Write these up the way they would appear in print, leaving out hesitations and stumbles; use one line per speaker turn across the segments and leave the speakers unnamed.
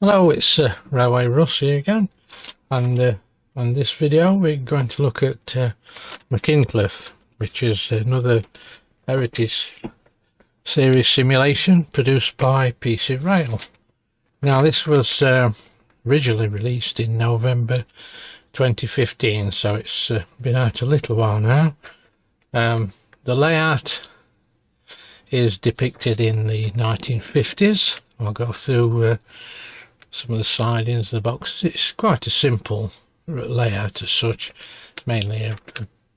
Hello, it's Railway Russ here again, and on this video we're going to look at Mckincliff, which is another heritage series simulation produced by PC Rail. Now this was originally released in November 2015, so it's been out a little while now. The layout is depicted in the 1950s. I'll go through some of the sidings, the boxes. It's quite a simple layout as such, mainly a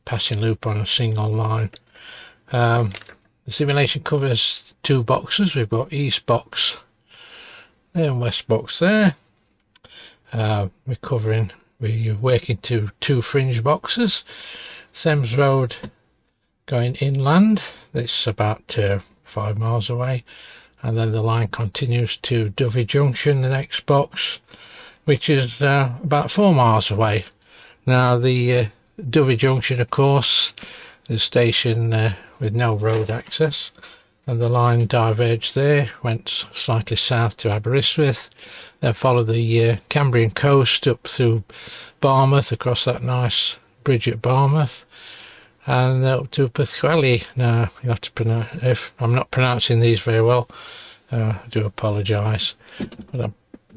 passing loop on a single line. The simulation covers two boxes. We've got east box there and west box there. We're working to two fringe boxes. Thames Road going inland, it's about 5 miles away, and then the line continues to Dovey Junction, the next box, which is about 4 miles away. Now the Dovey Junction, of course, the station with no road access, and the line diverged there, went slightly south to Aberystwyth, then followed the Cambrian coast up through Barmouth, across that nice bridge at Barmouth, and up to Pwllheli. Now you have to pronounce, if I'm not pronouncing these very well, I do apologise, but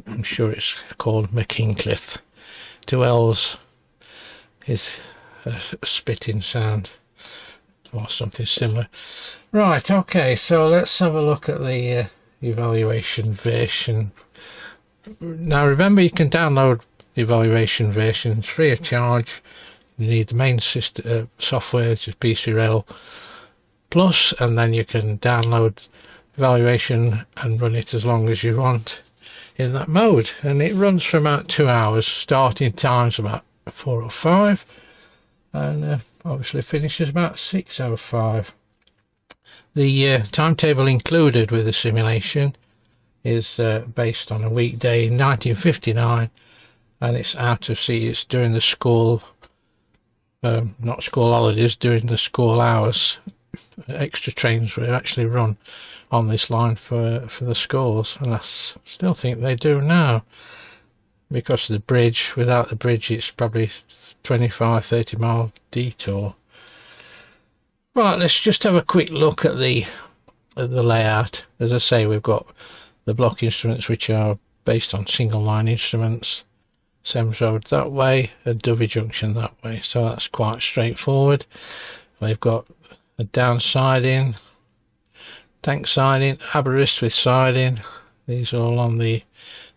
I'm sure it's called Mckincliff. Two L's is a spitting sound or something similar. Right, okay, so let's have a look at the evaluation version. Now remember, you can download the evaluation version, it's free of charge. You need the main system software, which is PC Rail Plus, and then you can download evaluation and run it as long as you want in that mode, and it runs for about 2 hours. Starting time's about 4 or 5, and obviously finishes about 6:05. The timetable included with the simulation is based on a weekday in 1959, and it's out of it's during the school not school holidays, during the school hours. Extra trains were actually run on this line for the schools, and I still think they do now, because of the bridge. Without the bridge it's probably 25-30 mile detour. Right, let's just have a quick look at the layout. As I say, we've got the block instruments, which are based on single line instruments. Thames Road that way, and Dovey Junction that way, so that's quite straightforward. We've got a down siding, tank siding, Aberystwyth siding. These are all on the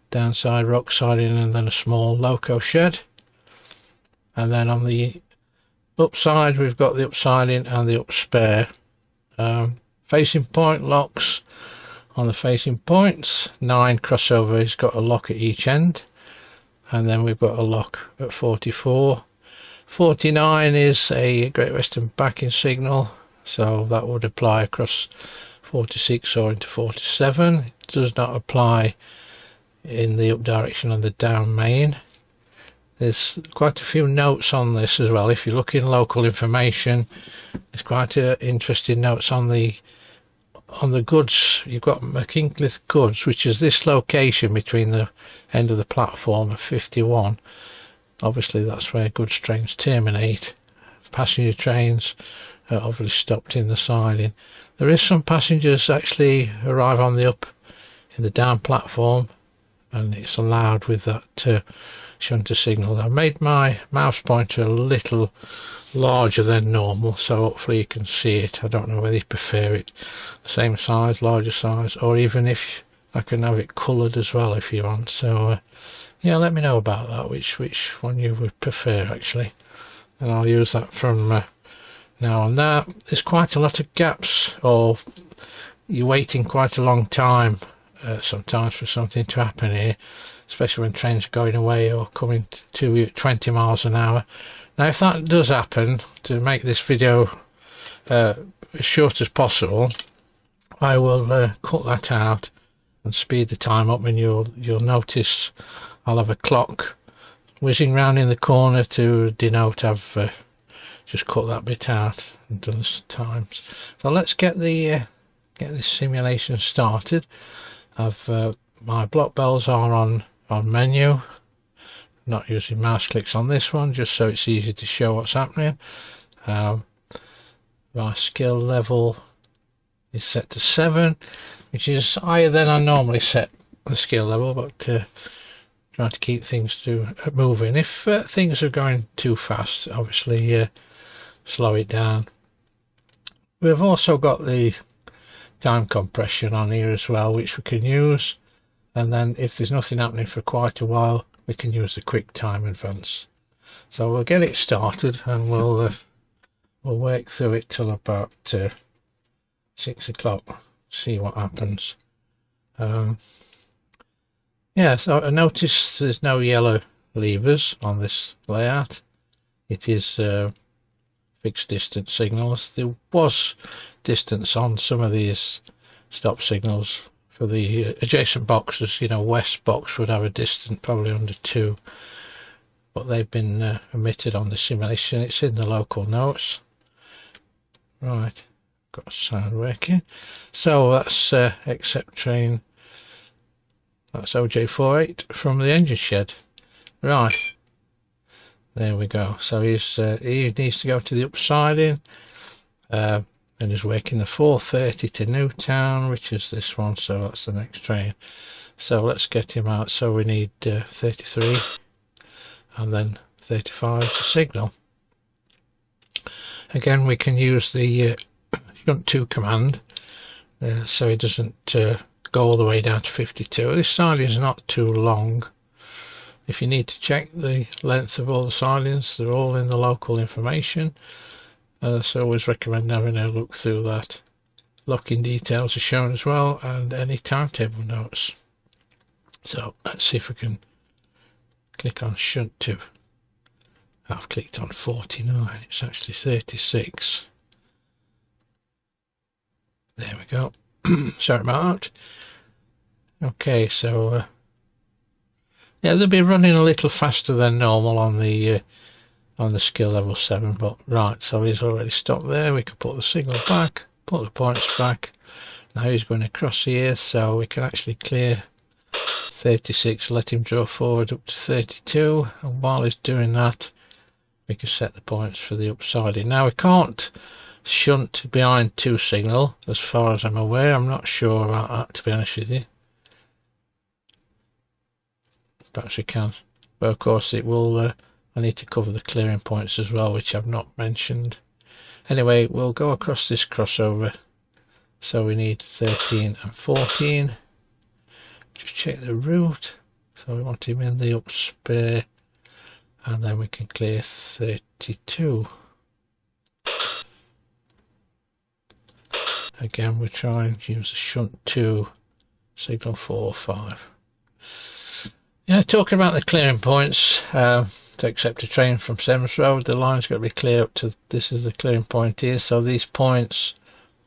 downside, rock siding, and then a small loco shed. And then on the upside we've got the upsiding and the up spare. Facing point locks on the facing points, 9 crossover, has got a lock at each end, and then we've got a lock at 44. 49 is a Great Western backing signal, so that would apply across 46 or into 47. It does not apply in the up direction on the down main. There's quite a few notes on this as well. If you look in local information, there's quite interesting notes on the goods. You've got Mckincliff goods, which is this location between the end of the platform and 51. Obviously that's where goods trains terminate. Passenger trains are obviously stopped in the siding. There is some passengers actually arrive on the up in the down platform, and it's allowed with that shunter signal. I've made my mouse pointer a little larger than normal, so hopefully you can see it. I don't know whether you prefer it the same size, larger size, or even if I can have it coloured as well if you want. So yeah, let me know about that, which one you would prefer actually, and I'll use that from now on. Now there's quite a lot of gaps, or you're waiting quite a long time sometimes for something to happen here, especially when trains are going away or coming to you at 20 miles an hour. Now if that does happen, to make this video as short as possible, I will cut that out and speed the time up, and you'll notice I'll have a clock whizzing round in the corner to denote I've just cut that bit out and done the times. So let's get this simulation started. I've my block bells are on menu. Not using mouse clicks on this one, just so it's easy to show what's happening. My skill level is set to 7, which is higher than I normally set the skill level, but trying to keep things moving. If things are going too fast, obviously slow it down. We've also got the time compression on here as well, which we can use, and then if there's nothing happening for quite a while, we can use the quick time advance. So we'll get it started, and we'll work through it till about 6 o'clock, see what happens. Yeah, so I notice there's no yellow levers on this layout. It is fixed distance signals. There was distance on some of these stop signals for the adjacent boxes. You know, west box would have a distance probably under 2, but they've been omitted on the simulation. It's in the local notes. Right, got sound working. So that's accept train. That's OJ48 from the engine shed. Right, there we go. So he needs to go to the upsiding, and he's working the 4:30 to Newtown, which is this one. So that's the next train. So let's get him out. So we need 33 and then 35 to signal. Again, we can use the shunt 2 command, so it doesn't go all the way down to 52. This siding is not too long. If you need to check the length of all the sidings, they're all in the local information, so I always recommend having a look through that. Locking details are shown as well, and any timetable notes. So let's see if we can click on shunt 2. I've clicked on 49, it's actually 36. There we go. Sorry about that. Okay, so yeah, they'll be running a little faster than normal on the skill level 7, but right, so he's already stopped there. We can put the signal back, put the points back. Now he's going across here, so we can actually clear 36, let him draw forward up to 32, and while he's doing that, we can set the points for the upsiding. Now we can't shunt behind 2 signal, as far as I'm aware. I'm not sure about that, to be honest with you. Perhaps we can, but of course it will. I need to cover the clearing points as well, which I've not mentioned. Anyway, we'll go across this crossover. So we need 13 and 14. Just check the route. So we want him in the up spare, and then we can clear 32. Again, we're trying to use a shunt 2, signal 4, 5. Yeah, talking about the clearing points, to accept a train from Sems Road, the line's got to be clear up to, this is the clearing point here, so these points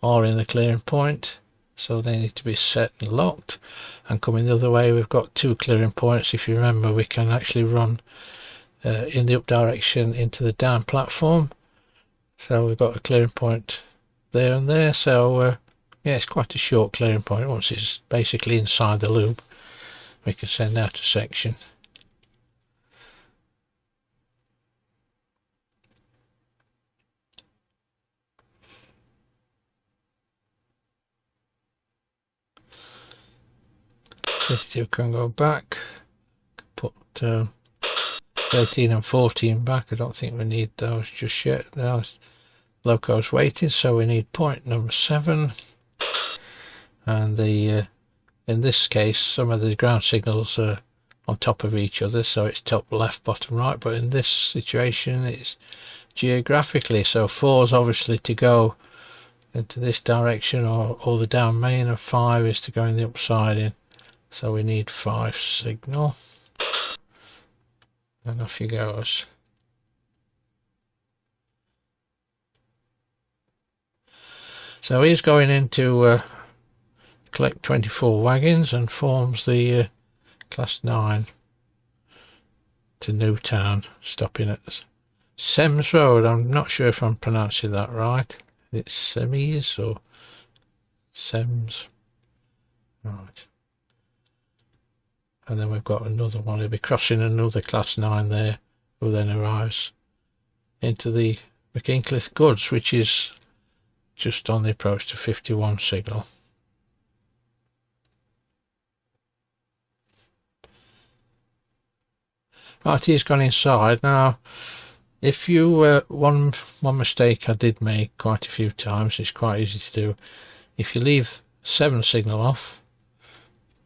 are in the clearing point, so they need to be set and locked. And coming the other way, we've got 2 clearing points. If you remember, we can actually run in the up direction into the down platform, so we've got a clearing point there and there. So yeah, it's quite a short clearing point. Once it's basically inside the loop, we can send out a section. This 2 can go back. Put 13 and 14 back. I don't think we need those just yet. Those loco's waiting, so we need point number 7. And the in this case, some of the ground signals are on top of each other, so it's top, left, bottom, right. But in this situation, it's geographically. So 4 is obviously to go into this direction, or the down main, and 5 is to go in the upsiding. So we need 5 signal, and off he goes. So he's going into collect 24 wagons and forms the class 9 to Newtown, stopping at Sems Road. I'm not sure if I'm pronouncing that right. It's Semis or Sems. Right. and then we've got another one. He'll be crossing another class 9 there, who then arrives into the Mckincliff goods, which is just on the approach to 51 signal. Right, he's gone inside. Now, if you one mistake I did make quite a few times, it's quite easy to do. If you leave 7 signal off,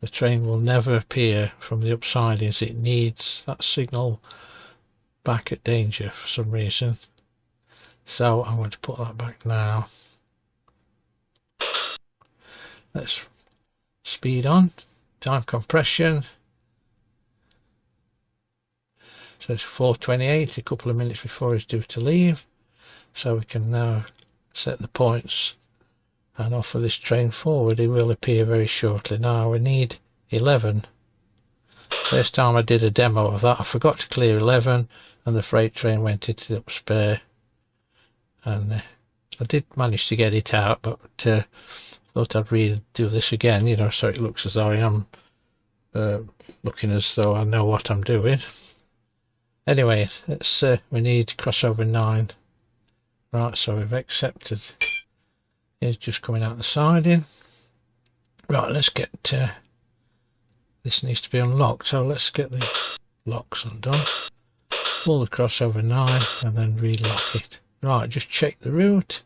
the train will never appear from the upsidings. It needs that signal back at danger for some reason. So I'm going to put that back now. Let's speed on. Time compression. So it's 4:28, a couple of minutes before he's due to leave. So we can now set the points and offer this train forward. It will appear very shortly. Now we need 11. First time I did a demo of that, I forgot to clear 11 and the freight train went into the up spare. And I did manage to get it out, but thought I'd redo this again, you know, so it looks as though I am looking as though I know what I'm doing. Anyway, let's we need crossover 9. Right, so we've accepted. It's just coming out the siding. Right, let's get this needs to be unlocked, so let's get the locks undone. Pull the crossover 9 and then relock it. Right, just check the route.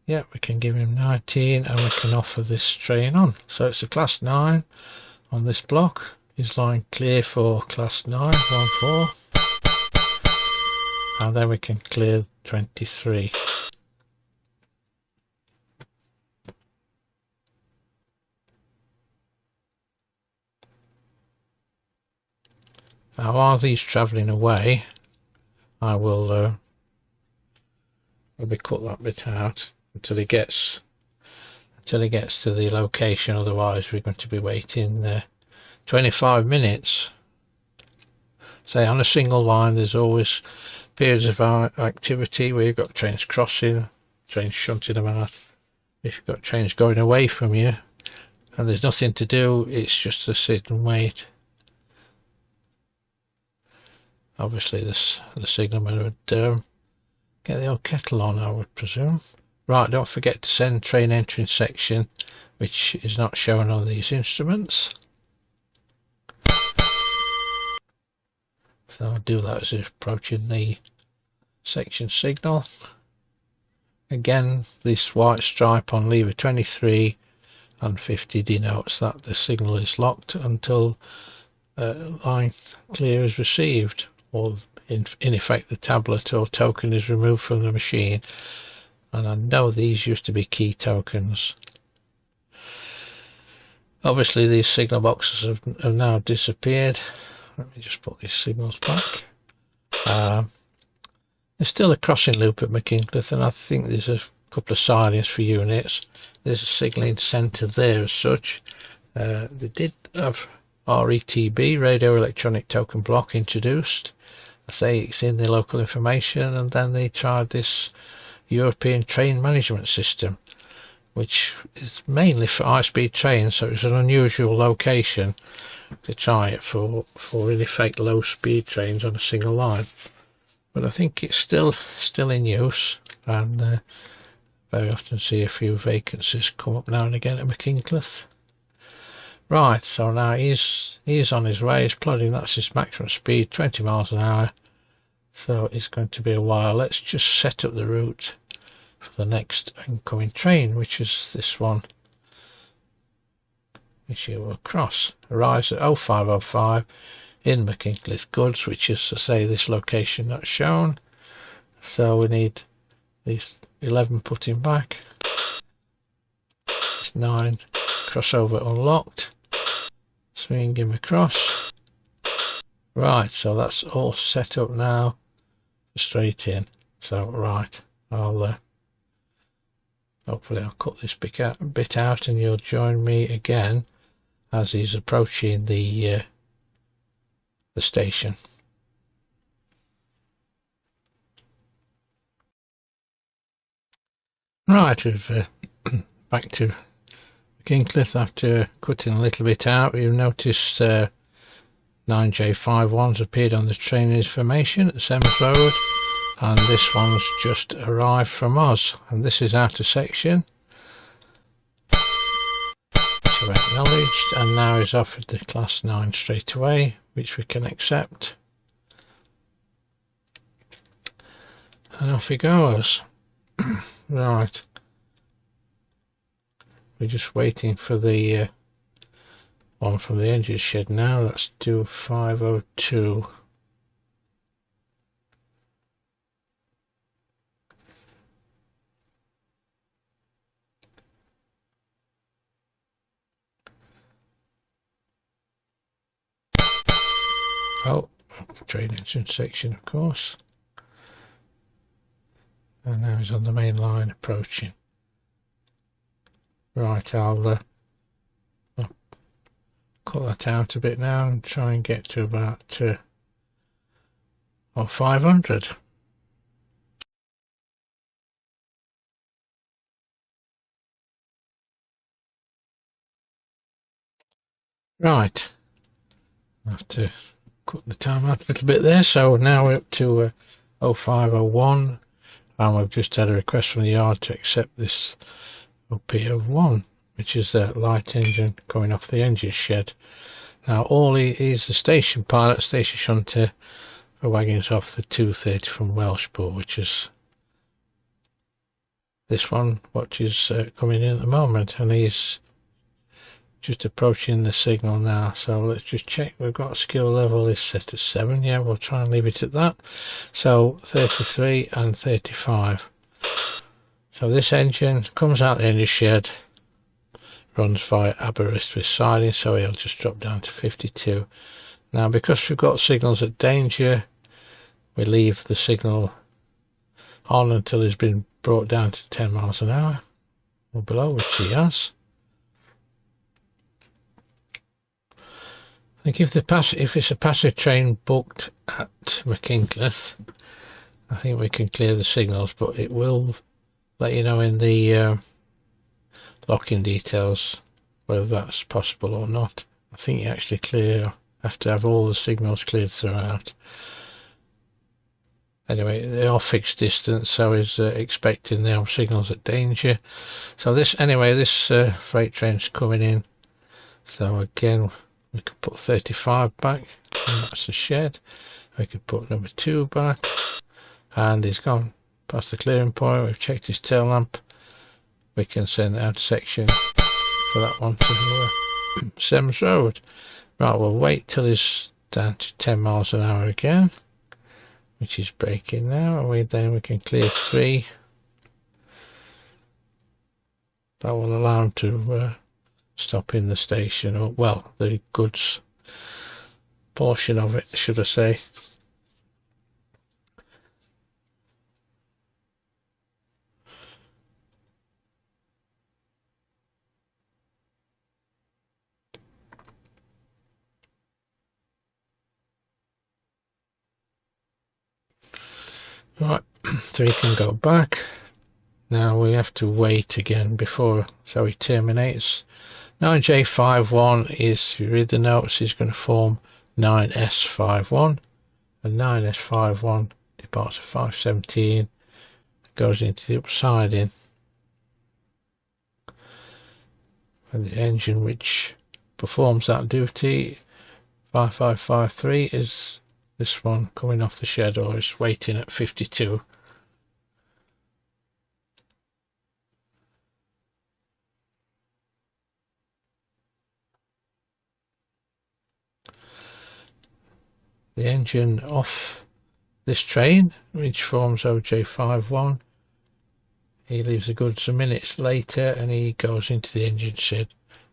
Yeah, we can give him 19 and we can offer this train on. So it's a class 9 on this block. His line clear for class 9, 1-4. And then we can clear 23. Now while he's travelling away, I will maybe cut that bit out until he gets to the location. Otherwise we're going to be waiting 25 minutes. Say on a single line there's always periods of activity where you've got trains crossing, trains shunting about. If you've got trains going away from you and there's nothing to do, it's just to sit and wait. Obviously the signalman would get the old kettle on, I would presume. Right, don't forget to send train entering section, which is not shown on these instruments. So I'll do that as it's approaching the section signal. Again, this white stripe on lever 23 and 50 denotes that the signal is locked until line clear is received, or in effect the tablet or token is removed from the machine. And I know these used to be key tokens. Obviously these signal boxes have now disappeared. Let me just put these signals back. There's still a crossing loop at Mckincliff, and I think there's a couple of sidings for units. There's a signalling centre there as such. They did have RETB, Radio Electronic Token Block, introduced. I say it's in the local information, and then they tried this European Train Management System, which is mainly for high-speed trains, so it's an unusual location to try it for in effect low-speed trains on a single line. But I think it's still in use, and very often see a few vacancies come up now and again at Mckincliff. Right, so now he's on his way, he's plodding, that's his maximum speed, 20 miles an hour. So it's going to be a while. Let's just set up the route for the next incoming train, which is this one, which he will cross. Arrives at 0505 in Mckincliff goods, which is to say this location not shown. So we need these 11 putting back. It's 9 crossover unlocked. Swing him across. Right, so that's all set up now, straight in. So right, I'll hopefully I'll cut this bit out and you'll join me again as he's approaching the station. Right, we've back to Mckincliff after cutting a little bit out. You'll notice 9J51's appeared on the train information at Sems Road, and this one's just arrived from us, and this is out of section. So acknowledged, and now is offered the class 9 straight away, which we can accept. And off he goes. Right. We're just waiting for the one from the engine shed now. Let's do 502. Oh, train engine section, of course. And now he's on the main line approaching. Right, I'll cut that out a bit now and try and get to about 500. Right, I have to cut the time out a little bit there. So now we're up to 0501, and we've just had a request from the yard to accept this OP01, which is the light engine coming off the engine shed. Now all he is the station pilot, station shunter for wagons off the 230 from Welshpool, which is this one, which is coming in at the moment, and he's just approaching the signal now. So let's just check. We've got skill level is set at 7. Yeah, we'll try and leave it at that. So 33 and 35. So this engine comes out the engine shed, runs via Aberystwyth siding, so he'll just drop down to 52. Now because we've got signals at danger, we leave the signal on until he's been brought down to 10 miles an hour or below, which he has. I think if it's a passive train booked at Mckincliff, I think we can clear the signals, but it will let you know in the locking details whether that's possible or not. I think you actually have to have all the signals cleared throughout. Anyway, they are fixed distance, so he's expecting the signals at danger. So this freight train's coming in. So again, we could put 35 back, and that's the shed. We could put number 2 back, and he's gone past the clearing point. We've checked his tail lamp. We can send out a section for that one to Sems Road. Right, we'll wait till he's down to 10 miles an hour again, which is braking now, and then we can clear 3. That will allow him to stop in the station, or well, the goods portion of it, should I say. Right, 3 can go back. Now we have to wait again before, so he terminates. 9J51 is, if you read the notes, is going to form 9S51, and 9S51 departs at 517, goes into the upsiding, and the engine which performs that duty, 5553, is this one coming off the shed, or is waiting at 52. The engine off this train, which forms OJ51, he leaves the goods a minute later, and he goes into the engine shed,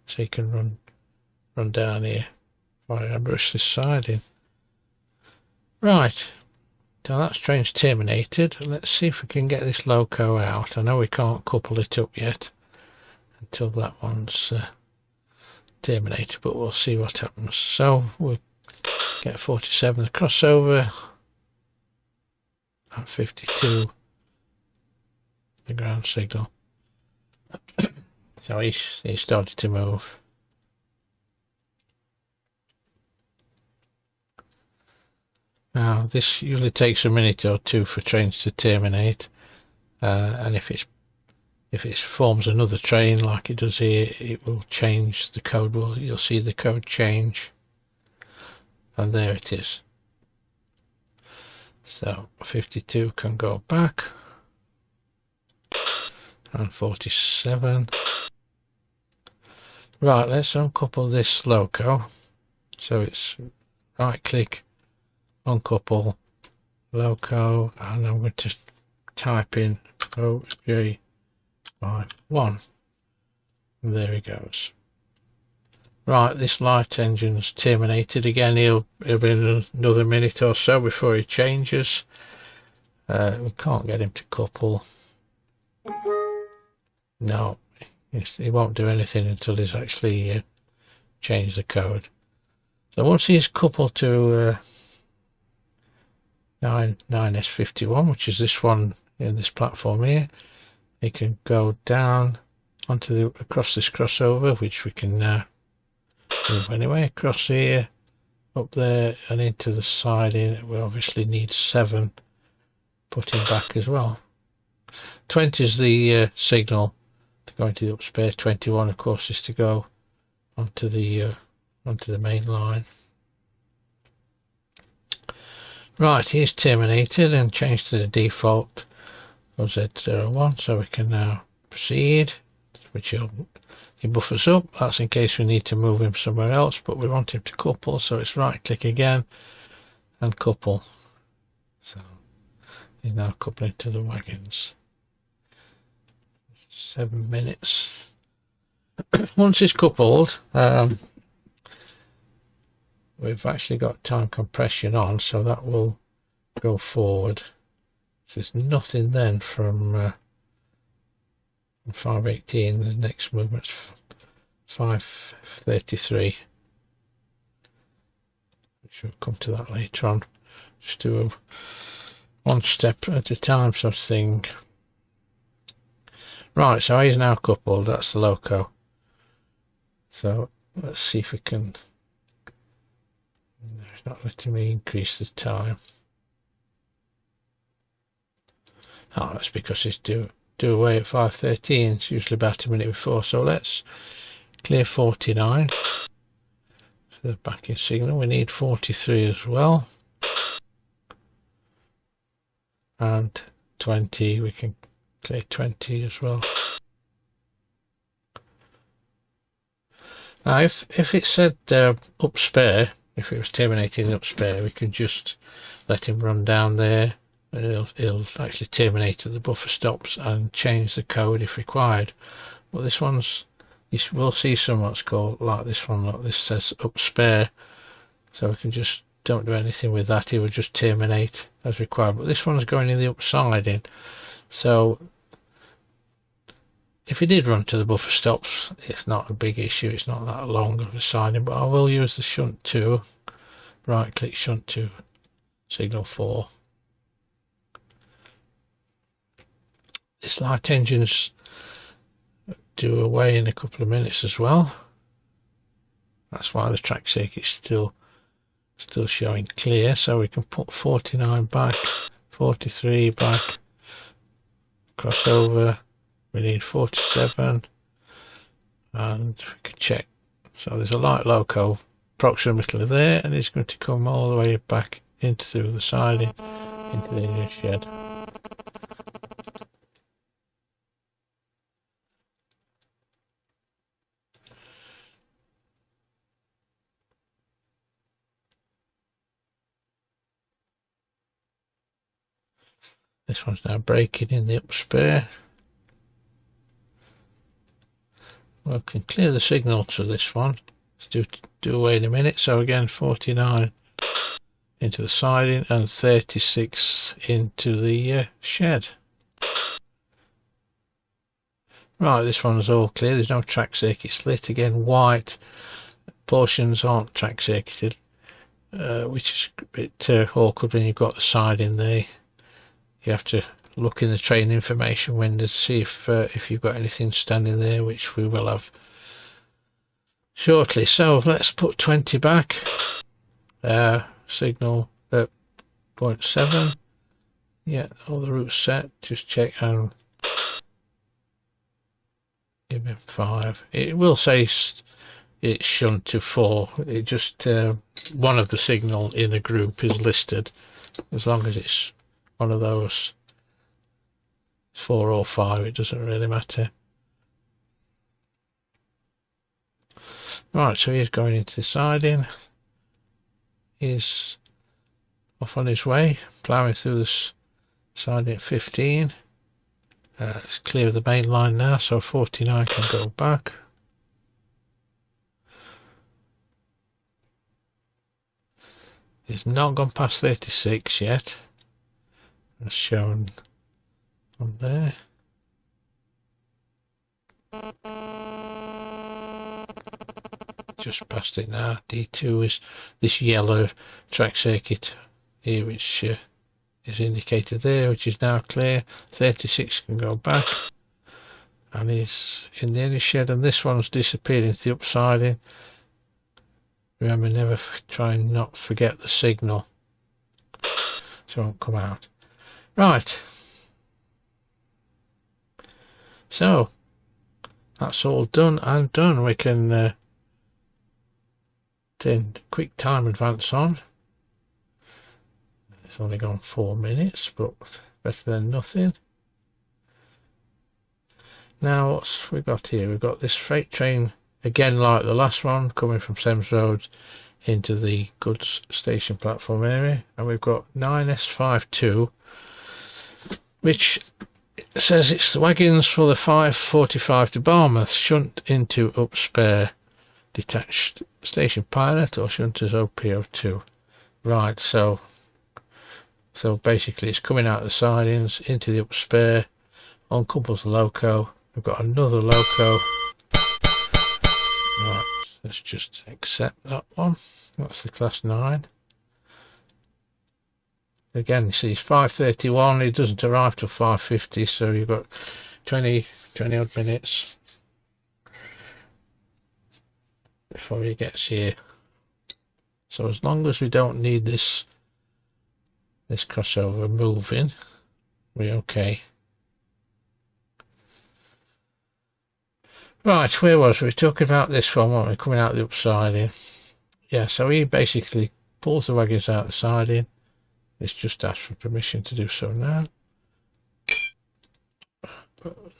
so he can run down here via Aberystwyth siding. Right, so that train's terminated. Let's see if we can get this loco out. I know we can't couple it up yet until that one's terminated, but we'll see what happens. So we'll get 47 the crossover, and 52 the ground signal. So he started to move. Now this usually takes a minute or two for trains to terminate, and if it forms another train like it does here, it will change the code. You'll see the code change, and there it is. So 52 can go back, and 47. Right, let's uncouple this loco. So it's right click, uncouple loco, and I'm going to type in OJ51, and there he goes. Right, this light engine's terminated again. He'll be another minute or so before he changes. We can't get him to couple. No, he won't do anything until he's actually changed the code. So once he's coupled to 9S51, which is this one in this platform here, he can go down onto across this crossover, which we can move anyway, across here, up there, and into the siding. We obviously need 7 putting back as well. 20 is the signal to go into the upspare. 21, of course, is to go onto the main line. Right, he's terminated and changed to the default OZ01, so we can now proceed, which he buffers up. That's in case we need to move him somewhere else, but we want him to couple, so it's right click again and couple. So he's now coupling to the wagons. 7 minutes. Once he's coupled, we've actually got time compression on, so that will go forward. There's nothing then from 5:18. The next movement's 5:33. Which we'll come to that later on. Just do a one step at a time sort of thing. Right, so he's now coupled. That's the loco. So let's see if we can. No, it's not letting me increase the time. Oh, that's because it's due away at 5:13. It's usually about a minute before. So let's clear 49 for the backing signal. We need 43 as well, and 20. We can clear 20 as well. Now, if it said up spare, if it was terminating up spare, we can just let him run down there. He'll actually terminate at the buffer stops and change the code if required. But this one's, you will see some what's called like this one. Look, this says up spare, so we can just don't do anything with that. He will just terminate as required. But this one's going in the upsiding, so if he did run to the buffer stops, it's not a big issue. It's not that long of a siding, but I will use the shunt 2. Right click shunt 2, signal 4. This light engine's due away in a couple of minutes as well. That's why the track circuit's still showing clear. So we can put 49 back, 43 back, crossover. We need 47, and we can check. So there's a light loco approximately there, and it's going to come all the way back into through the siding into the new shed. This one's now braking in the up spare. We can clear the signal to this one. Let's do away in a minute. So again, 49 into the siding and 36 into the shed. Right, this one's all clear. There's no track circuits lit. Again, white portions aren't track circuited, which is a bit awkward when you've got the siding there. You have to look in the train information window to see if you've got anything standing there, which we will have shortly. So let's put 20 back. Signal 0.7. Yeah, all the routes set. Just check how. Give him 5. It will say it's shunt to 4. It just one of the signal in a group is listed, as long as it's one of those 4 or 5. It doesn't really matter. Right, so he's going into the siding. He's off on his way, ploughing through the siding at 15. It's clear of the main line now, so 49 can go back. He's not gone past 36 yet, as shown on there. Just past it now. D2 is this yellow track circuit here, which is indicated there, which is now clear. 36 can go back, and he's in the inner shed, and this one's disappeared into the upsiding. Remember, never try and not forget the signal, so it won't come out. Right, so that's all done and done. We can turn quick time advance on. It's only gone 4 minutes, but better than nothing. Now what's we got here? We've got this freight train, again like the last one, coming from Thames Road into the goods station platform area, and we've got 9S52, which says it's the wagons for the 5:45 to Barmouth, shunt into up spare, detached station pilot or shunters OPO2. Right, so basically it's coming out of the sidings into the up spare, uncouples the loco. We've got another loco. Right, let's just accept that one. That's the class 9. Again, you see it's 5:31. It doesn't arrive till 5:50, so you've got 20 odd minutes before he gets here. So as long as we don't need this crossover moving, we're okay. Right, where was we? Talking about this one, weren't we? Coming out the upsiding. Yeah, so he basically pulls the wagons out the siding. It's just asked for permission to do so now.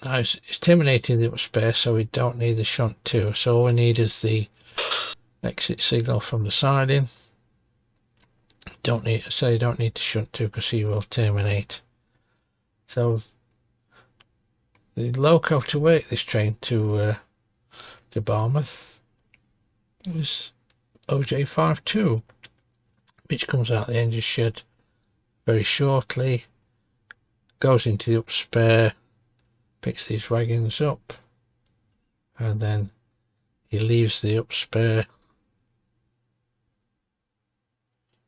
Now it's terminating the up spare, so we don't need the shunt too. So all we need is the exit signal from the siding. Don't need to shunt to, because he will terminate. So the loco to wait this train to Barmouth is OJ52, which comes out the engine shed very shortly, goes into the up spare, picks these wagons up, and then he leaves the up spare.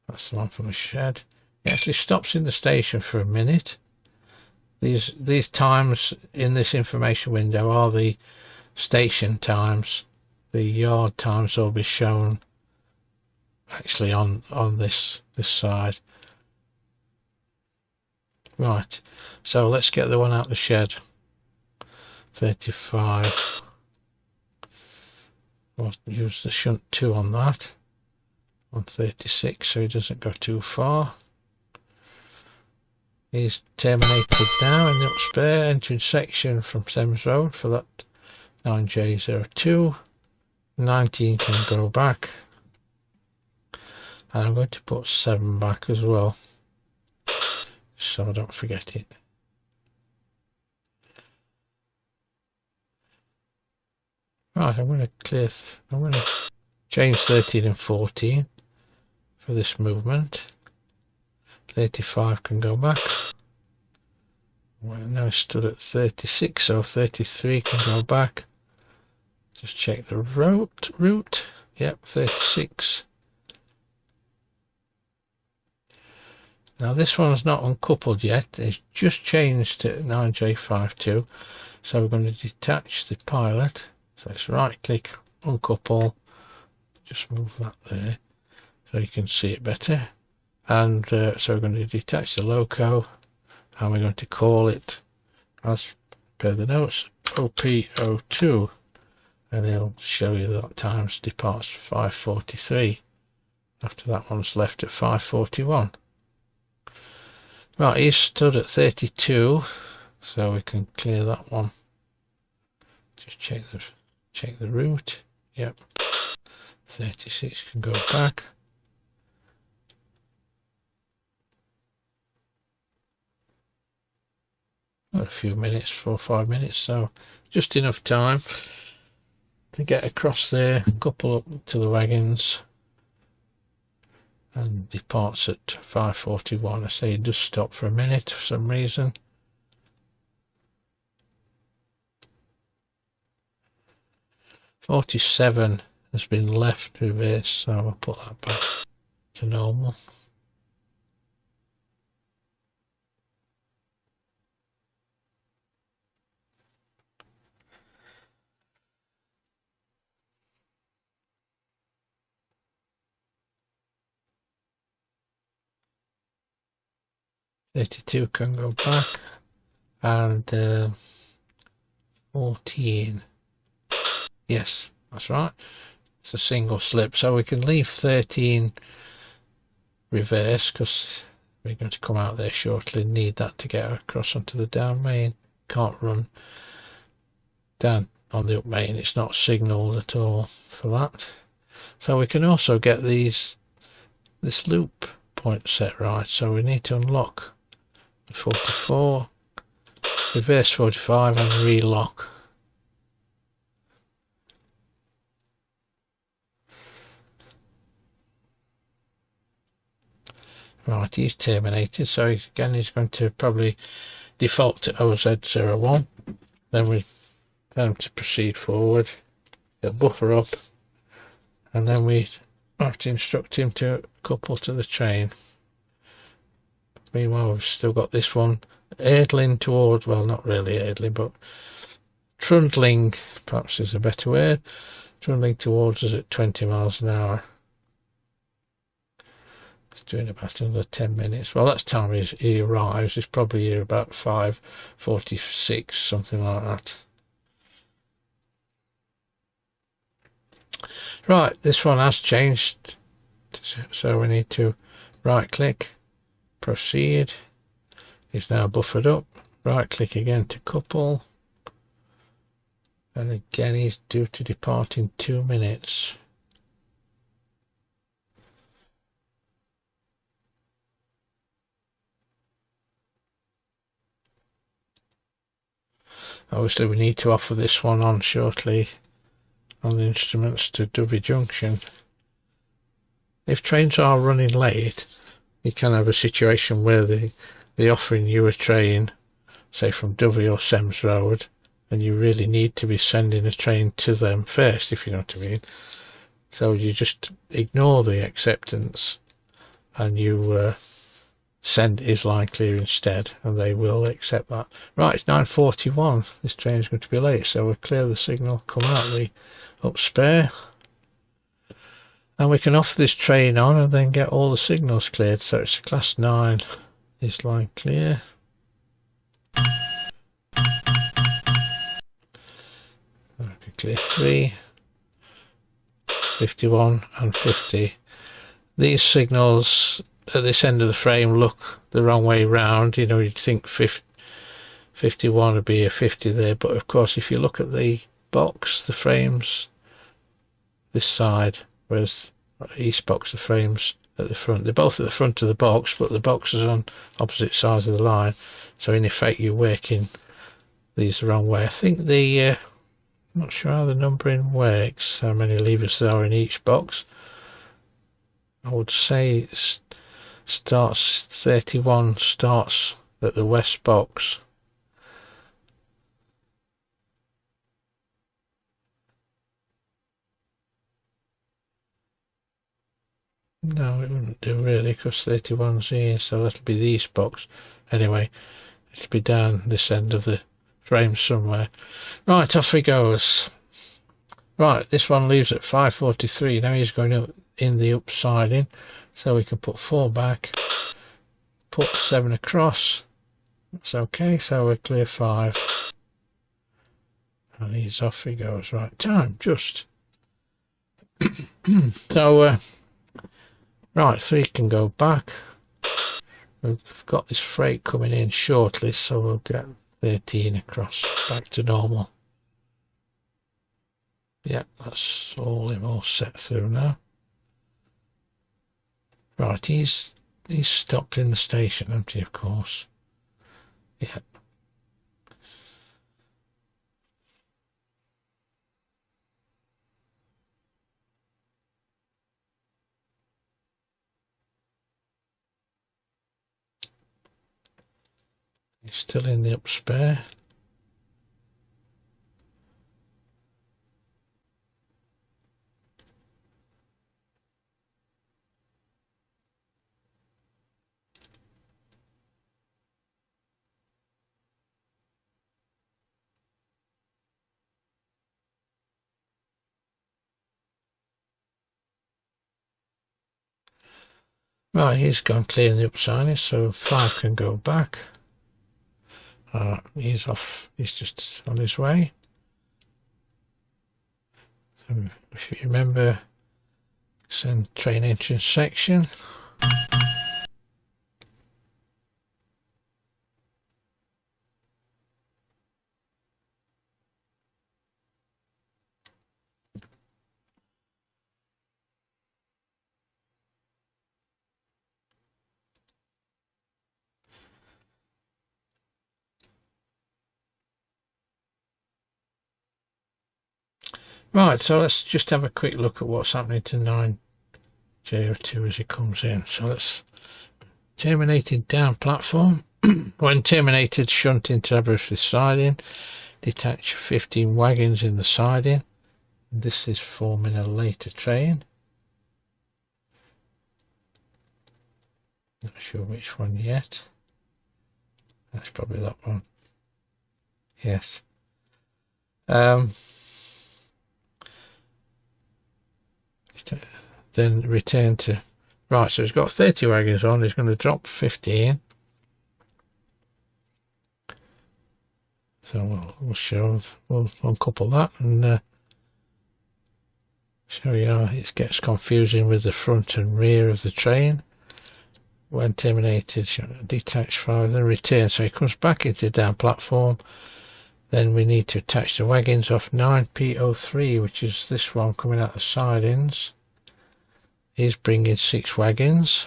That's the one from the shed. He actually stops in the station for a minute. These times in this information window are the station times. The yard times will be shown actually on this side. Right, so let's get the one out the shed. 35. We'll use the shunt 2 on that. On 36, so he doesn't go too far. He's terminated now in the up spare entering section from Thames Road for that 9J02. 19 can go back, and I'm going to put 7 back as well, so I don't forget it. Right, I'm going to change 13 and 14 for this movement. 35 can go back. We're now stood at 36, so 33 can go back. Just check the route. Yep, 36. Now this one's not uncoupled yet. It's just changed to 9J52. So we're going to detach the pilot. So it's right click, uncouple. Just move that there so you can see it better. And so we're going to detach the loco, and we're going to call it, as per the notes, OP02, and it'll show you that times departs 5:43 after that one's left at 5:41. Right, he's stood at 32, so we can clear that one. Just check the route. Yep, 36 can go back. Got a few minutes, 4 or 5 minutes, so just enough time to get across there, couple up to the wagons, and departs at 5:41. I say it does stop for a minute for some reason. "47" has been left reverse, so I'll put that back to normal. "32" can go back, and 14. Yes, that's right. It's a single slip, so we can leave 13 reverse because we're going to come out there shortly. Need that to get across onto the down main. Can't run down on the up main. It's not signalled at all for that. So we can also get this loop point set right. So we need to unlock the 44, reverse 45, and relock. Right, he's terminated, so again he's going to probably default to OZ01. Then we tell him to proceed forward. He'll buffer up, and then we have to instruct him to couple to the train. Meanwhile, we've still got this one erdling towards, well, not really erdling, but trundling, perhaps is a better word, trundling towards us at 20 miles an hour. It's doing about another 10 minutes. Well, that's time he arrives. He's probably here about 5:46, something like that. Right, this one has changed, so we need to right click, proceed. He's now buffered up. Right click again to couple, and again he's due to depart in 2 minutes. Obviously we need to offer this one on shortly on the instruments to Dovey Junction. If trains are running late, you can have a situation where they're offering you a train, say from Dovey or Sems Road, and you really need to be sending a train to them first, if you know what I mean. So you just ignore the acceptance and you send "is line clear" instead, and they will accept that. Right, it's 9:41. This train is going to be late, so we'll clear the signal, come out the up spare, and we can offer this train on and then get all the signals cleared. So it's a class 9, "is line clear." I can clear 3, 51 and 50. These signals at this end of the frame look the wrong way round. You know, you'd think 51 would be a 50 there, but of course if you look at the box, the frames this side, whereas east box, the frames at the front, they're both at the front of the box, but the box is on opposite sides of the line, so in effect you're working these the wrong way. I think the I'm not sure how the numbering works, how many levers there are in each box. I would say it's starts 31 starts at the west box. No, it wouldn't do really, because 31's here, so that'll be the east box. Anyway, it'll be down this end of the frame somewhere. Right, off he goes. Right, this one leaves at 5:43. Now he's going up in the up siding, So we can put 4 back, put 7 across. That's okay, so we're clear 5. And he's off he goes. Right, time, just. So, right, 3 can go back. We've got this freight coming in shortly, so we'll get 13 across, back to normal. Yeah, that's all set through now. Right, he's stopped in the station, hasn't he, of course? Yeah. He's still in the up spare. Right, he's gone clear in the upside, so 5 can go back. He's off, he's just on his way. So if you remember, send train entrance section. Right, so let's just have a quick look at what's happening to 9J02 as he comes in. So let's terminated down platform. When terminated, shunting traverse with siding. Detach 15 wagons in the siding. This is forming a later train. Not sure which one yet. That's probably that one. Yes. Then return to. Right, so he's got 30 wagons on. He's going to drop 15. So we'll show. We'll uncouple that and show you how it gets confusing with the front and rear of the train. When terminated, detach 5, then return. So he comes back into down platform. Then we need to attach the wagons off 9P03, which is this one coming out the sidings. He's bringing 6 wagons.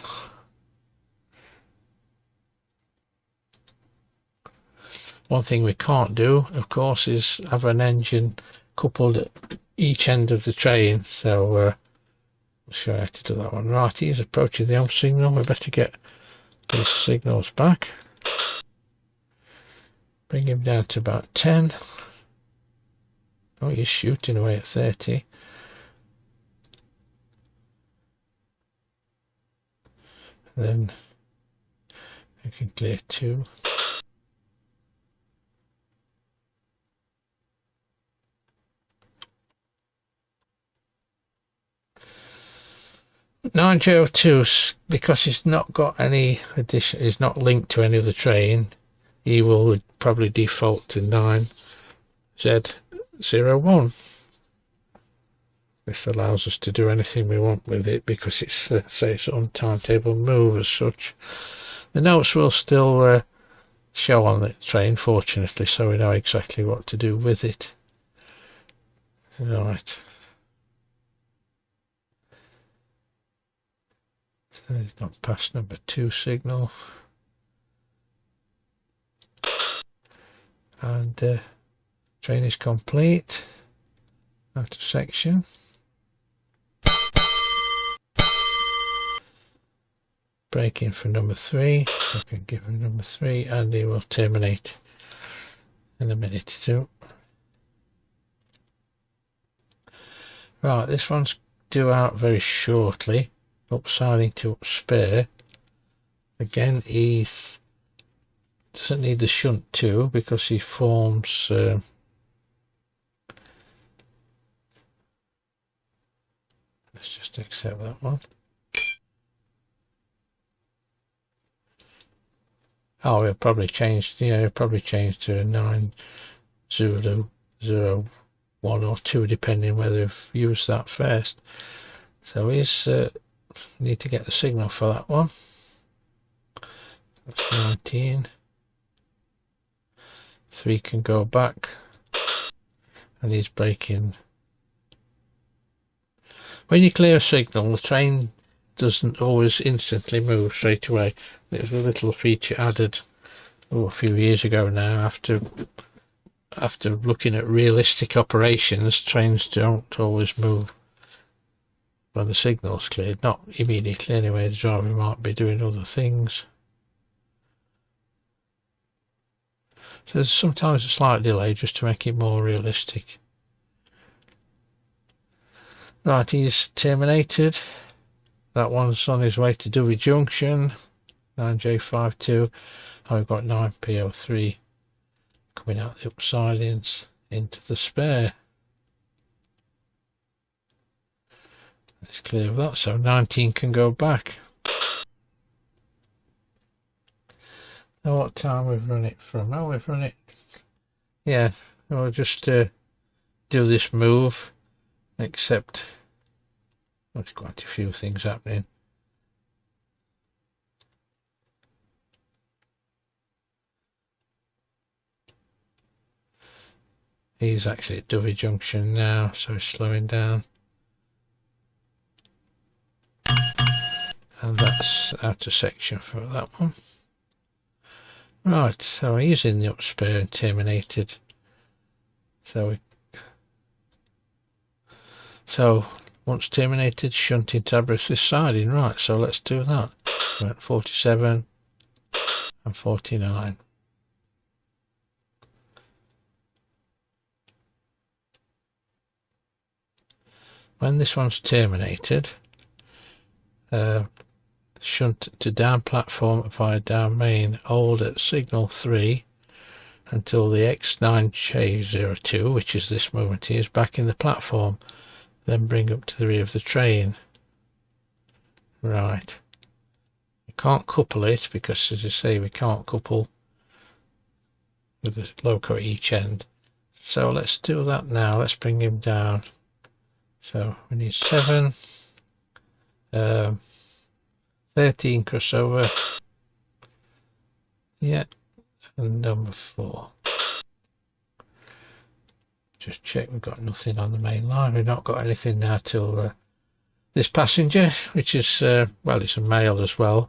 One thing we can't do, of course, is have an engine coupled at each end of the train. So we'll show you how to do that one. Right, he's approaching the home signal. We better get his signals back. Bring him down to about 10. Oh, he's shooting away at 30. Then we can clear 2. Nine J02, because he's not got any addition, he's not linked to any other train, he will probably default to 9Z01. This allows us to do anything we want with it because it's say it's on timetable move as such. The notes will still show on the train, fortunately, so we know exactly what to do with it. Right. So he's gone past number 2 signal. And train is complete. Out of section. Braking for number 3, so I can give him number 3, and he will terminate in a minute or 2. Right, this one's due out very shortly. Upsiding to up spare. Again, he doesn't need the shunt too because he forms. Let's just accept that one. Oh, it'll probably change. Yeah, it'll probably change to 9001 or 2, depending whether you've used that first. So he's need to get the signal for that one. That's 19. 3 can go back, and he's braking. When you clear a signal, the train doesn't always instantly move straight away. It was a little feature added a few years ago now. After looking at realistic operations, trains don't always move when the signal's cleared. Not immediately anyway, the driver might be doing other things. So there's sometimes a slight delay just to make it more realistic. Right, he's terminated. That one's on his way to Dewey Junction, 9J52. Oh, we've got 9P03 coming out the upsidings into the spare. Let's clear of that, so 19 can go back. Now what time we've run it from? Oh, we've run it. Yeah, we'll just do this move, except there's quite a few things happening. He's actually at Dovey Junction now, so he's slowing down. And that's out of section for that one. Right, so he's in the up spare and terminated. So once terminated, shunting to Aberystwyth siding. Right, so let's do that. We're at 47 and 49. When this one's terminated, shunt to down platform via down main, hold at signal 3 until the X9J02, which is this movement here, is back in the platform, then bring up to the rear of the train. Right, we can't couple it because, as I say, we can't couple with the loco at each end, so let's do that now. Let's bring him down. So we need 7, 13 crossover, yeah, and number 4. Just check we've got nothing on the main line. We've not got anything now till this passenger, which is well, it's a male as well.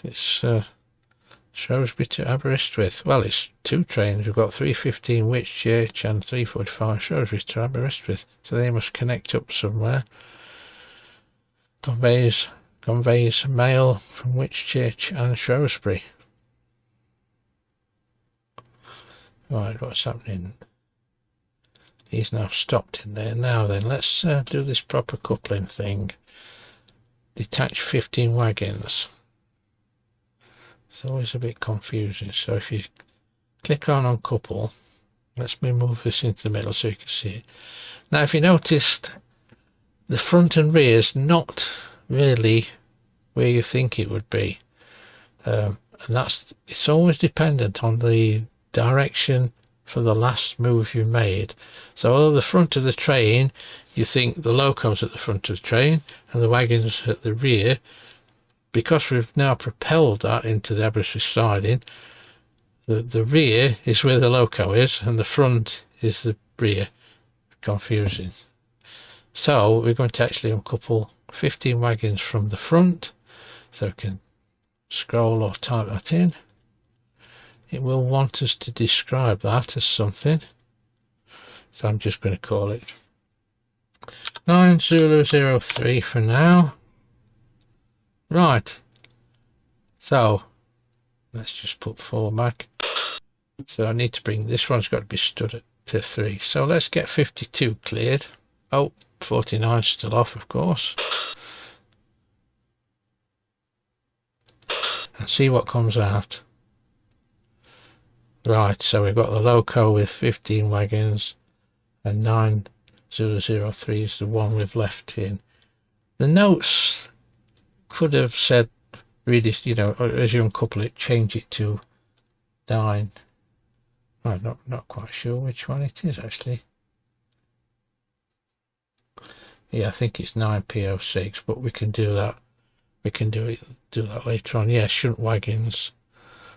It's Shrewsbury to Aberystwyth. Well, it's 2 trains. We've got 3:15 Whitchurch and 3:45 Shrewsbury to Aberystwyth, so they must connect up somewhere. Conveys mail from Whitchurch and Shrewsbury. Right, what's happening? He's now stopped in there. Now then, let's do this proper coupling thing. Detach 15 wagons. It's always a bit confusing. So if you click on uncouple, let's me move this into the middle so you can see it. Now if you noticed, the front and rear is not really where you think it would be, and it's always dependent on the direction for the last move you made. So although the front of the train, you think the loco's at the front of the train and the wagons at the rear, because we've now propelled that into the Aberystwyth siding, the rear is where the loco is and the front is the rear. Confusing. So we're going to actually uncouple 15 wagons from the front, so we can scroll or type that in. It will want us to describe that as something, so I'm just going to call it 9Zulu03 for now. Right, so let's just put 4 back. So I need to bring this one's got to be stood at to 3, so let's get 52 cleared. Oh, 49 still off, of course, and see what comes out. Right, so we've got the loco with 15 wagons and 9Zulu03 is the one we've left in. The notes could have said really, you know, as you uncouple it, change it to 9. I'm not quite sure which one it is actually. Yeah, I think it's 9P06, but we can do that. We can do that later on. Yeah, shunt wagons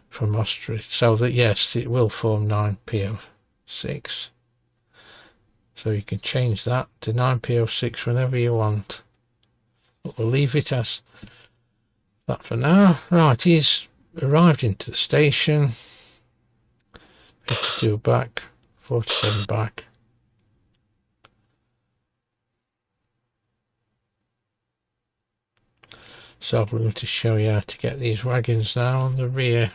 from Austria. So that, yes, it will form 9P06. So you can change that to 9P06 whenever you want. But we'll leave it as that for now. Right, he's arrived into the station. 52 back, 47 back. So we're going to show you how to get these wagons now on the rear.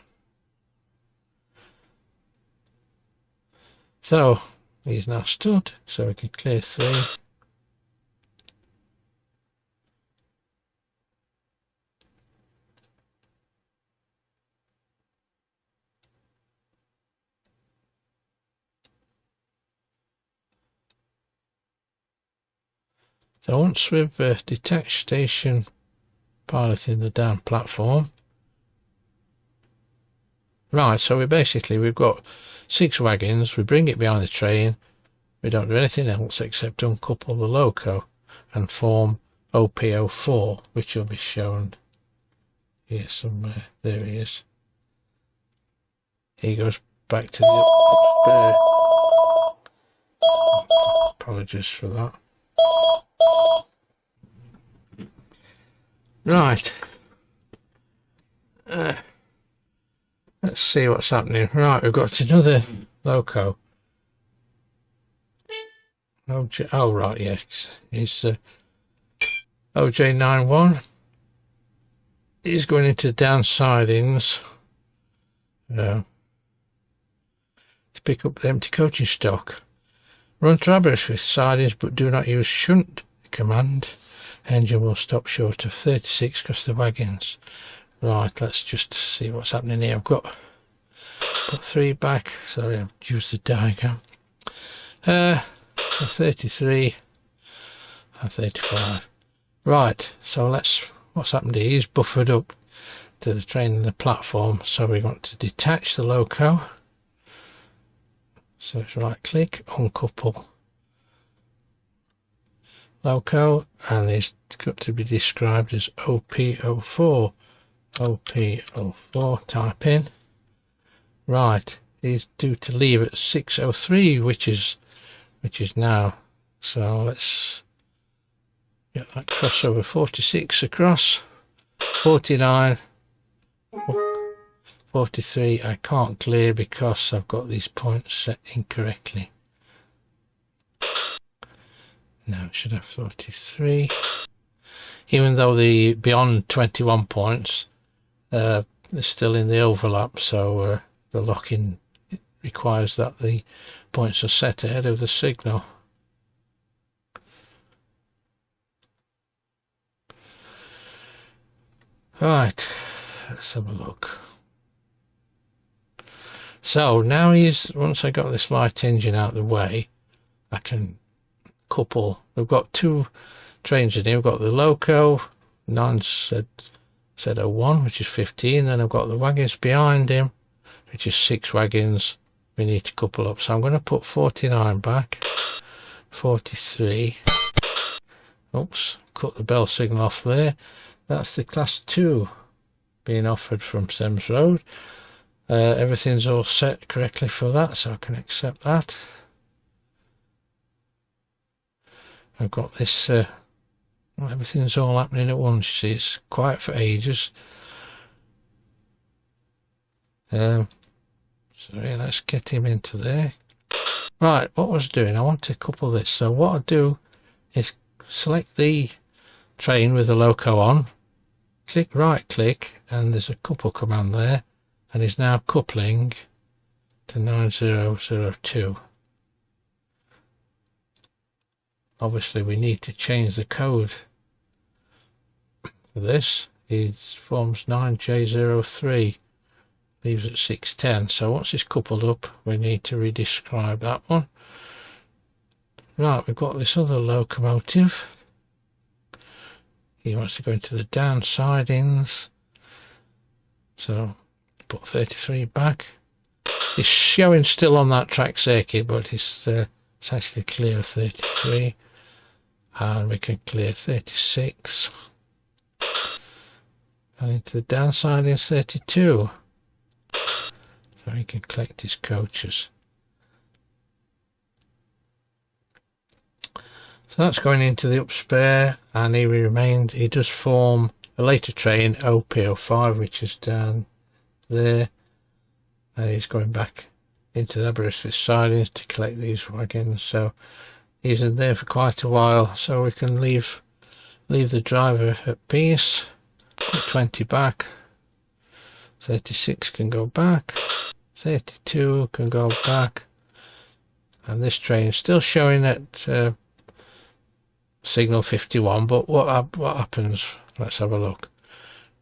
So he's now stood, so we can clear 3. So once we've detached station piloting the down platform, right, so we've got 6 wagons. We bring it behind the train. We don't do anything else except uncouple the loco and form OP04, which will be shown here somewhere. There he is. He goes back to the apologies for that. Right. Let's see what's happening. Right, we've got another loco. Oh right, yes, it's OJ91. He's going into down sidings to pick up the empty coaching stock. Run traverse with sidings, but do not use shunt command. Engine will stop short of 36 across the wagons. Right, let's just see what's happening here. I've got put 3 back. Sorry, I've used the diagram. 33 and 35. Right, so what's happened here? He's buffered up to the train and the platform, so we want to detach the loco. So it's right click, uncouple loco, and it's got to be described as OP04. OP04, type in. Right, he's due to leave at 6:03, which is now. So let's get that crossover. 46 across, 49, 43. I can't clear because I've got these points set incorrectly. Now it should have 43. Even though the beyond 21 points, they're still in the overlap, so the locking requires that the points are set ahead of the signal. Right, let's have a look. So now once I got this light engine out of the way, I can couple. We've got 2 trains in here. We've got the loco, 9 said 01, which is 15. Then I've got the wagons behind him, which is 6 wagons. We need to couple up. So I'm going to put 49 back, 43. Oops, cut the bell signal off there. That's the class 2 being offered from Thames Road. Everything's all set correctly for that, so I can accept that. I've got this, everything's all happening at once. You see, it's quiet for ages. So yeah, let's get him into there. Right, what was I doing? I want to couple this. So what I do is select the train with the loco on, right click, and there's a couple command there, and is now coupling to 9002. Obviously we need to change the code for this. It forms 9J03, leaves at 610. So once it's coupled up, we need to redescribe that one. Right, we've got this other locomotive. He wants to go into the down sidings. So put 33 back. It's showing still on that track circuit, but it's actually clear of 33, and we can clear 36, and into the downside is 32, so he can collect his coaches. So that's going into the up spare, and he does form a later train, OP05, which is down there, and he's going back into the Aberystwyth sidings to collect these wagons. So he's in there for quite a while, so we can leave the driver at peace. Put 20 back, 36 can go back, 32 can go back, and this train is still showing at signal 51, but what happens? Let's have a look.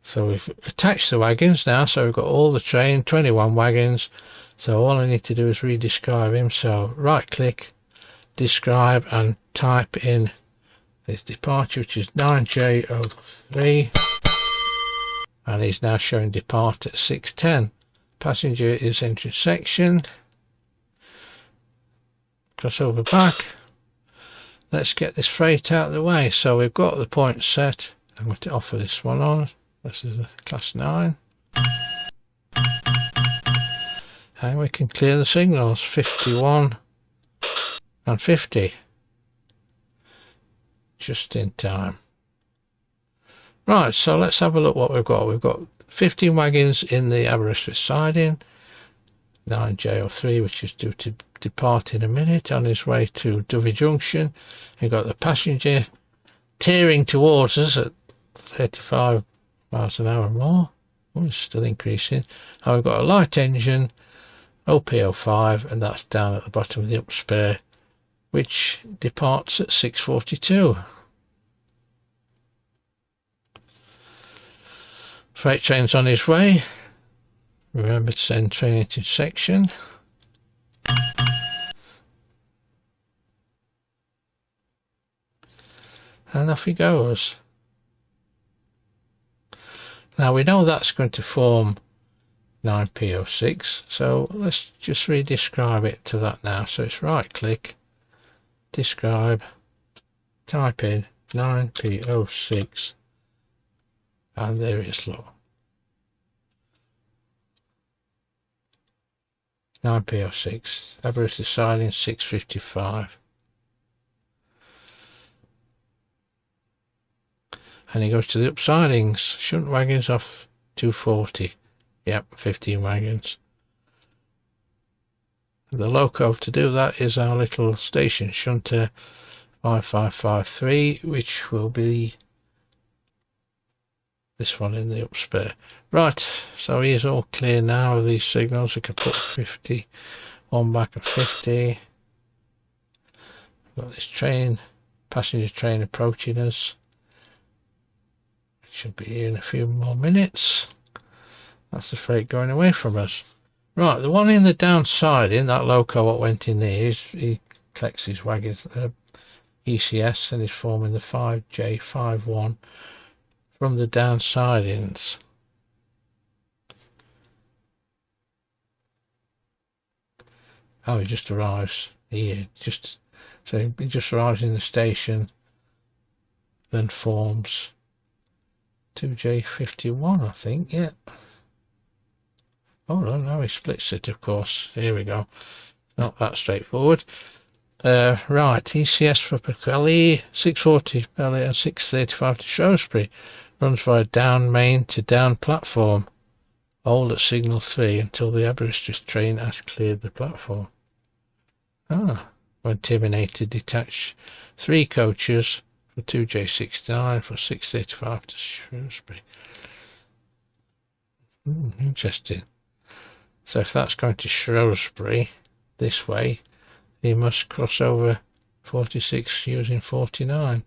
So we've attached the wagons now, so we've got all the train, 21 wagons. So all I need to do is redescribe him. So right click, describe, and type in his departure, which is 9J03, and he's now showing depart at 6:10. Passenger is entering section, crossover back. Let's get this freight out of the way. So we've got the point set. I'm going to offer this one on. This is a class 9. And we can clear the signals 51 and 50. Just in time. Right, so let's have a look what we've got. We've got 15 wagons in the Aberystwyth siding. 9J03, which is due to depart in a minute on his way to Dovey Junction. We've got the passenger tearing towards us at 35 miles an hour more. Oh, it's still increasing. And we've got a light engine, OP05, and that's down at the bottom of the up spare, which departs at 6:42. Freight train's on his way. Remember to send train into section. And off he goes. Now we know that's going to form 9P06, so let's just redescribe it to that now. So it's right click, describe, type in 9P06, and there it is, look. 9P06, Aberystwyth siding 6:55. And he goes to the up sidings, shunt wagons off 240. Yep, 15 wagons. The loco to do that is our little station shunter 5553, which will be this one in the up spare. Right, so he is all clear now of these signals. We can put 50, one back and 50. We've got this train, passenger train approaching us. Should be here in a few more minutes. That's the freight going away from us. Right, the one in the downside, in that loco what went in there, he collects his wagons, ECS, and is forming the 5J51 from the downsidings. Oh, he just arrives here. So he just arrives in the station, then forms 2J51, I think, yeah. Oh no, he splits it, of course. Here we go. Not that straightforward. Right, ECS for Pwllheli, 6:40 Pwllheli and 6:35 to Shrewsbury. Runs via down main to down platform. Hold at signal 3 until the Aberystwyth train has cleared the platform. When terminated, detach 3 coaches for 2J69 for 6:35 to Shrewsbury. Interesting. So if that's going to Shrewsbury this way, he must cross over 46 using 49.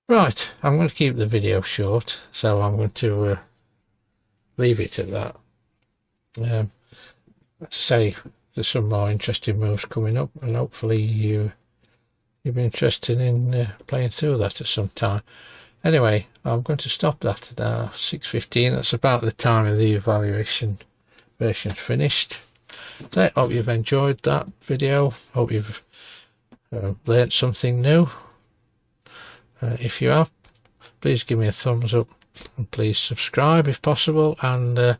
Right, I'm going to keep the video short, so I'm going to leave it at that. Let's say there's some more interesting moves coming up, and hopefully you'll be interested in playing through that at some time. Anyway, I'm going to stop that at 6:15. That's about the time of the evaluation version's finished. So I hope you've enjoyed that video. Hope you've learnt something new. If you have, please give me a thumbs up and please subscribe if possible, and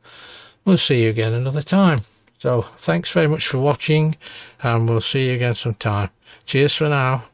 we'll see you again another time. So thanks very much for watching, and we'll see you again sometime. Cheers for now.